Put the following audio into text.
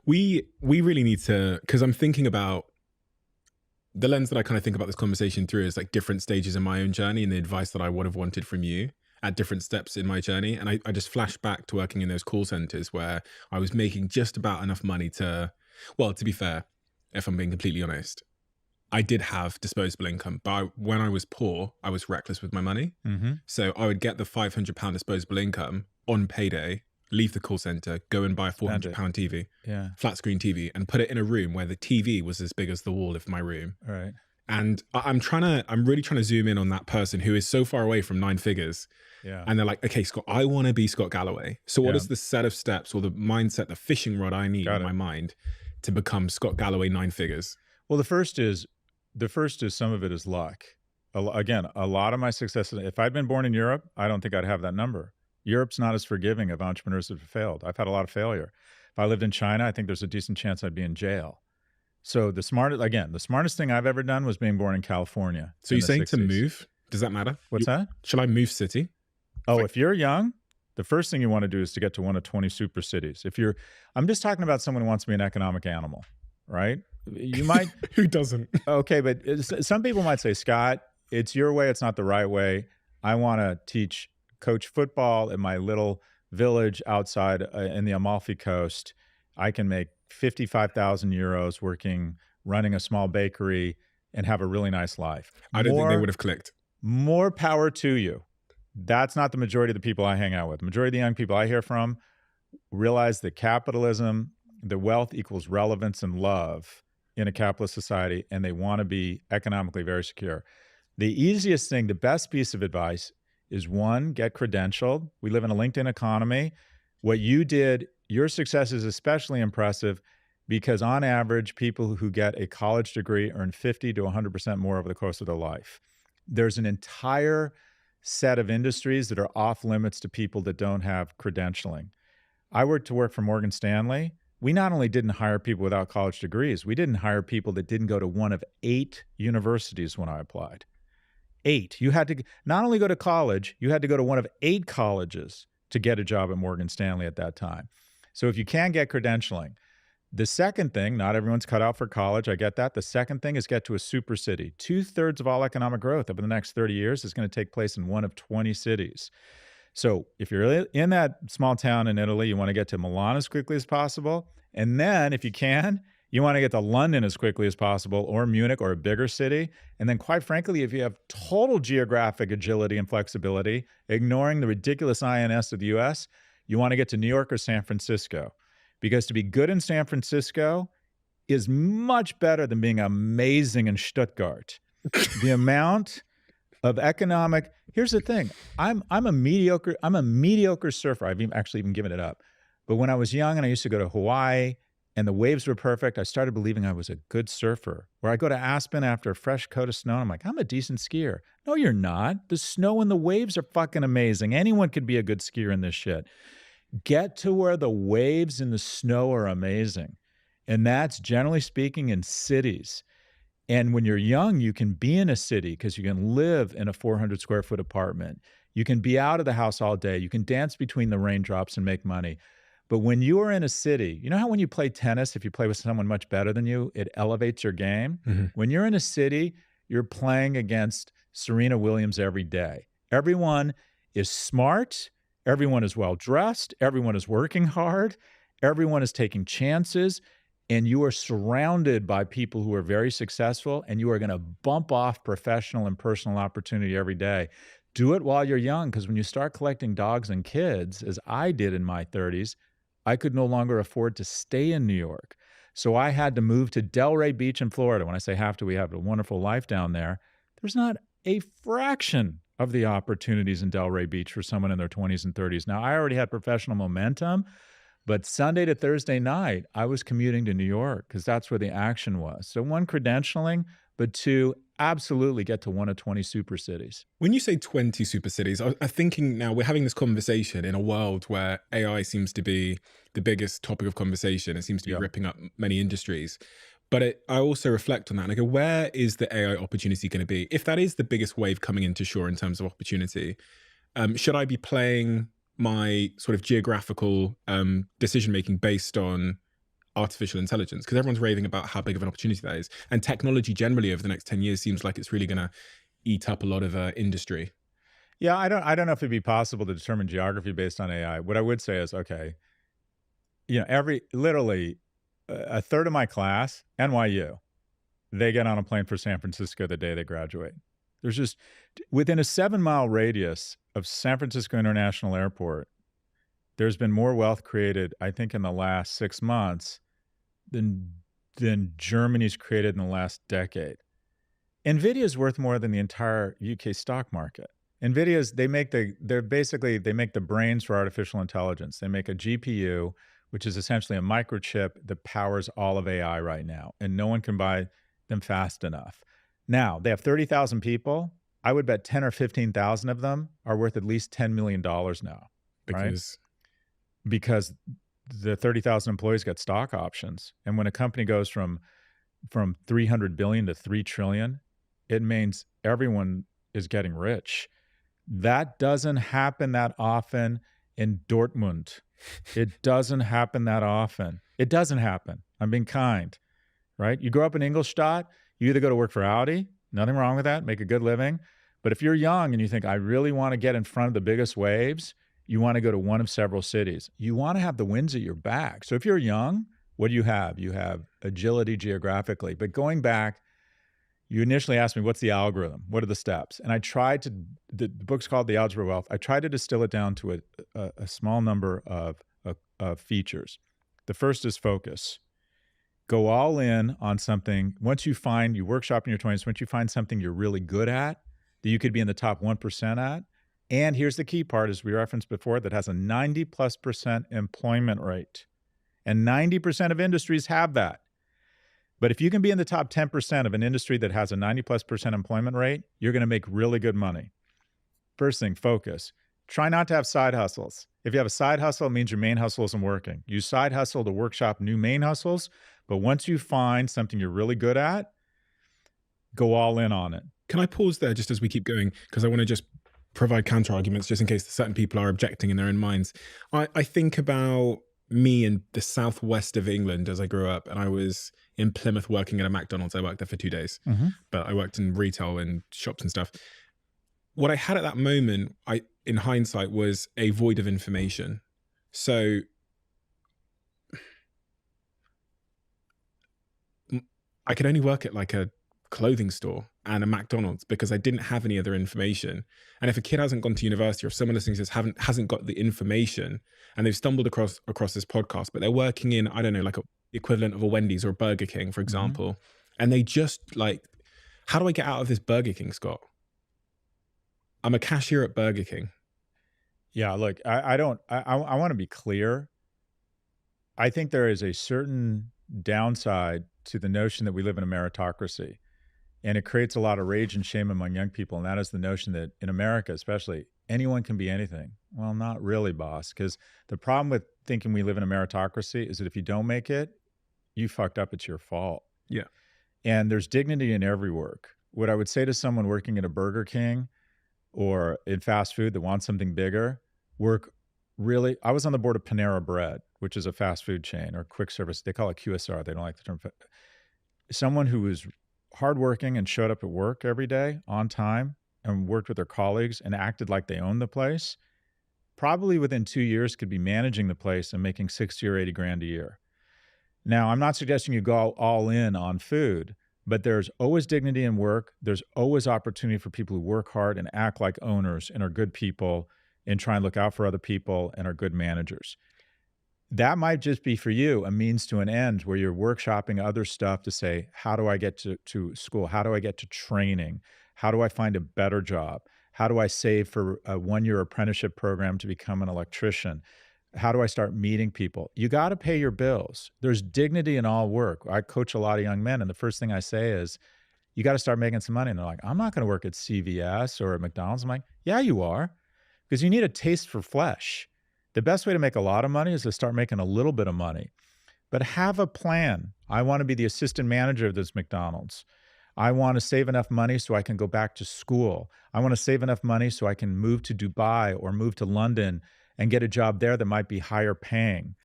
We really need to, because I'm thinking about the lens that I kind of think about this conversation through is like different stages in my own journey and the advice that I would have wanted from you at different steps in my journey. And I just flash back to working in those call centers where I was making just about enough money to, well, to be fair, if I'm being completely honest, I did have disposable income, but when I was poor, I was reckless with my money. Mm-hmm. So I would get the £500 disposable income on payday, leave the call center, go and buy a £400 TV, Yeah. flat screen TV, and put it in a room where the TV was as big as the wall of my room. All right. And I'm really trying to zoom in on that person who is so far away from nine figures. Yeah. And they're like, okay, Scott, I want to be Scott Galloway. So what is the set of steps or the mindset, the fishing rod I need in my mind to become Scott Galloway nine figures? Well, the first is some of it is luck. Again, a lot of my success, if I'd been born in Europe, I don't think I'd have that number. Europe's not as forgiving of entrepreneurs that have failed. I've had a lot of failure. If I lived in China, I think there's a decent chance I'd be in jail. So the smartest thing I've ever done was being born in California. So you're saying to move? Does that matter? What's that? Shall I move city? Oh, if you're young, the first thing you want to do is to get to one of 20 super cities. I'm just talking about someone who wants to be an economic animal, right? You might. Who doesn't? Okay, but some people might say, Scott, it's your way, it's not the right way. I want to coach football in my little village outside in the Amalfi Coast. I can make 55,000 euros running a small bakery and have a really nice life. I don't think they would have clicked. More power to you. That's not the majority of the people I hang out with. The majority of the young people I hear from realize that capitalism, the wealth equals relevance and love in a capitalist society, and they want to be economically very secure. The easiest thing, the best piece of advice is one, get credentialed. We live in a LinkedIn economy. What you did, your success is especially impressive because on average, people who get a college degree earn 50 to 100% more over the course of their life. There's an entire set of industries that are off limits to people that don't have credentialing. I worked for Morgan Stanley. We not only didn't hire people without college degrees, we didn't hire people that didn't go to one of 8 universities when I applied. 8. You had to not only go to college, you had to go to one of 8 colleges to get a job at Morgan Stanley at that time. So if you can get credentialing, the second thing, not everyone's cut out for college, I get that. The second thing is get to a super city. 2/3 of all economic growth over the next 30 years is going to take place in one of 20 cities. So if you're in that small town in Italy, you want to get to Milan as quickly as possible. And then if you can, you want to get to London as quickly as possible, or Munich, or a bigger city. And then quite frankly, if you have total geographic agility and flexibility, ignoring the ridiculous INS of the US, you want to get to New York or San Francisco. Because to be good in San Francisco is much better than being amazing in Stuttgart. The amount of economic, here's the thing, I'm a mediocre surfer. I've actually even given it up. But when I was young and I used to go to Hawaii and the waves were perfect, I started believing I was a good surfer. Where I go to Aspen after a fresh coat of snow and I'm like, I'm a decent skier. No, you're not. The snow and the waves are fucking amazing. Anyone could be a good skier in this shit. Get to where the waves and the snow are amazing. And that's generally speaking in cities. And when you're young, you can be in a city because you can live in a 400 square foot apartment. You can be out of the house all day. You can dance between the raindrops and make money. But when you are in a city, you know how when you play tennis, if you play with someone much better than you, it elevates your game? Mm-hmm. When you're in a city, you're playing against Serena Williams every day. Everyone is smart. Everyone is well-dressed. Everyone is working hard. Everyone is taking chances. And you are surrounded by people who are very successful, and you are going to bump off professional and personal opportunity every day. Do it while you're young, because when you start collecting dogs and kids, as I did in my 30s, I could no longer afford to stay in New York. So I had to move to Delray Beach in Florida. When I say have to, we have a wonderful life down there. There's not a fraction of the opportunities in Delray Beach for someone in their 20s and 30s. Now, I already had professional momentum, but Sunday to Thursday night, I was commuting to New York because that's where the action was. So one, credentialing, but two, absolutely get to one of 20 super cities. When you say 20 super cities, I'm thinking now we're having this conversation in a world where AI seems to be the biggest topic of conversation. It seems to be ripping up many industries. But I also reflect on that and I go, where is the AI opportunity going to be? If that is the biggest wave coming into shore in terms of opportunity, should I be playing my sort of geographical decision-making based on artificial intelligence? Because everyone's raving about how big of an opportunity that is. And technology generally over the next 10 years seems like it's really going to eat up a lot of industry. Yeah, I don't know if it'd be possible to determine geography based on AI. What I would say is, okay, every literally a third of my class, NYU, they get on a plane for San Francisco the day they graduate. There's just within a 7-mile radius of San Francisco International Airport, there's been more wealth created, I think, in the last 6 months than Germany's created in the last decade. NVIDIA is worth more than the entire UK stock market. NVIDIA's they make the brains for artificial intelligence. They make a GPU, which is essentially a microchip that powers all of AI right now, and no one can buy them fast enough. Now, they have 30,000 people. I would bet 10 or 15,000 of them are worth at least $10 million now, right? Because Because the 30,000 employees got stock options. And when a company goes from 300 billion to 3 trillion, it means everyone is getting rich. That doesn't happen that often in Dortmund. It doesn't happen that often. It doesn't happen. I'm being kind, right? You grow up in Ingolstadt, you either go to work for Audi, nothing wrong with that, make a good living. But if you're young and you think, I really want to get in front of the biggest waves, you want to go to one of several cities. You want to have the winds at your back. So if you're young, what do you have? You have agility geographically. But going back, you initially asked me, what's the algorithm? What are the steps? And I tried to, the book's called The Algebra of Wealth. I tried to distill it down to a small number of features. The first is focus. Go all in on something. Once you workshop in your 20s, once you find something you're really good at, that you could be in the top 1% at, and here's the key part, as we referenced before, that has a 90+% employment rate. And 90% of industries have that. But if you can be in the top 10% of an industry that has a 90+% employment rate, you're going to make really good money. First thing, focus. Try not to have side hustles. If you have a side hustle, it means your main hustle isn't working. Use side hustle to workshop new main hustles. But once you find something you're really good at, go all in on it. can I pause there just as we keep going? Because I want to just provide counter arguments just in case certain people are objecting in their own minds. I think about me in the southwest of England as I grew up, and I was in Plymouth working at a McDonald's. I worked there for 2 days, but I worked in retail and shops and stuff. What I had at that moment, in hindsight, was a void of information. So I could only work at like a clothing store and a McDonald's because I didn't have any other information. And if a kid hasn't gone to university, or if someone listening to this hasn't got the information, and they've stumbled across this podcast, but they're working in, I don't know, like the equivalent of a Wendy's or a Burger King, for example, and they just like, how do I get out of this Burger King, Scott? I'm a cashier at Burger King. Yeah, look, I want to be clear. I think there is a certain downside to the notion that we live in a meritocracy. And it creates a lot of rage and shame among young people. And that is the notion that in America, especially, anyone can be anything. Well, not really, boss. Because the problem with thinking we live in a meritocracy is that if you don't make it, you fucked up. It's your fault. Yeah. And there's dignity in every work. What I would say to someone working at a Burger King or in fast food that wants something bigger, I was on the board of Panera Bread, which is a fast food chain or quick service. They call it QSR. They don't like the term. Someone who was hardworking and showed up at work every day on time and worked with their colleagues and acted like they owned the place, probably within 2 years could be managing the place and making 60 or 80 grand a year. Now, I'm not suggesting you go all in on food, but there's always dignity in work. There's always opportunity for people who work hard and act like owners and are good people and try and look out for other people and are good managers. That might just be for you a means to an end where you're workshopping other stuff to say, how do I get to school? How do I get to training? How do I find a better job? How do I save for a 1-year apprenticeship program to become an electrician? How do I start meeting people? You got to pay your bills. There's dignity in all work. I coach a lot of young men, and the first thing I say is, you got to start making some money. And they're like, I'm not going to work at CVS or at McDonald's. I'm like, yeah, you are, because you need a taste for flesh. The best way to make a lot of money is to start making a little bit of money, but have a plan. I want to be the assistant manager of this McDonald's. I want to save enough money so I can go back to school. I want to save enough money so I can move to Dubai or move to London and get a job there that might be higher paying.